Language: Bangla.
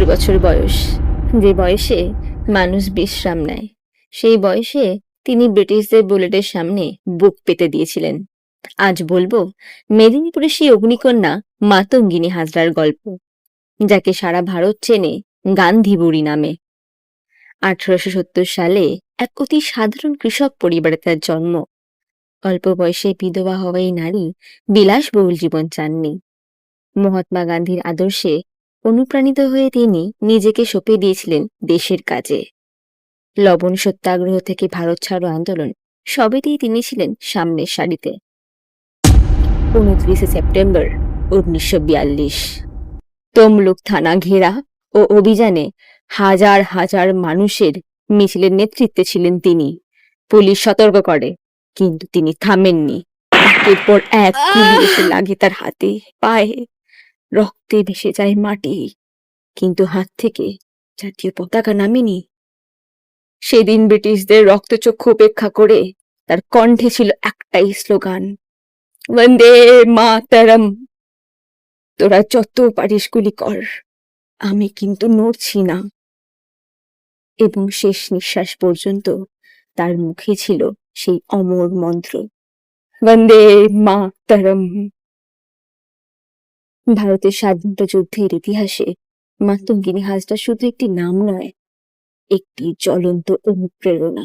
বছর বয়স, যে বয়সে মানুষ বিশ্রাম নেয়। সেই বয়সে তিনি ব্রিটিশদের বুলেটের সামনে বুক পেতে দিয়েছিলেন। আজ বলবো মেদিনীপুরের সেই অগ্নিকন্যা মাতঙ্গিনী হাজরার গল্প, যাকে সারা ভারত চেনে গান্ধী বুড়ি নামে। 1870 সালে এক অতি সাধারণ কৃষক পরিবারে তার জন্ম। অল্প বয়সে বিধবা হওয়া এই নারী বিলাসবহুল জীবন চাননি। মহাত্মা গান্ধীর আদর্শে অনুপ্রাণিত হয়ে তিনি নিজেকে সঁপে দিয়েছিলেন দেশের কাজে। লবণ সত্যাগ্রহ থেকে ভারত ছাড়ো আন্দোলন, সবেতেই তিনি ছিলেন সামনের সারিতে। 29 সেপ্টেম্বর 1942 তমলুক থানা ঘেরা ও অভিযানে হাজার হাজার মানুষের মিছিলের নেতৃত্বে ছিলেন তিনি। পুলিশ সতর্ক করে, কিন্তু তিনি থামেননি। একের পর এক গুলি এসে লাগে তার হাতে, পায়ে, রক্তে ভেসে যায় মাটি, কিন্তু হাত থেকে জাতীয় পতাকা নামেনি। সেদিন ব্রিটিশদের রক্তচক্ষু উপেক্ষা করে তার কণ্ঠে ছিল একটাই স্লোগান, বন্দে মাতরম। তোরা যত পারিস গুলি কর, আমি কিন্তু নড়ছি না। এবং শেষ নিঃশ্বাস পর্যন্ত তার মুখে ছিল সেই অমর মন্ত্র, বন্দে মাতরম। ভারতের স্বাধীনতা যুদ্ধের ইতিহাসে মাতঙ্গিনী হাজরা শুধু একটি নাম নয়, একটি জ্বলন্ত অনুপ্রেরণা।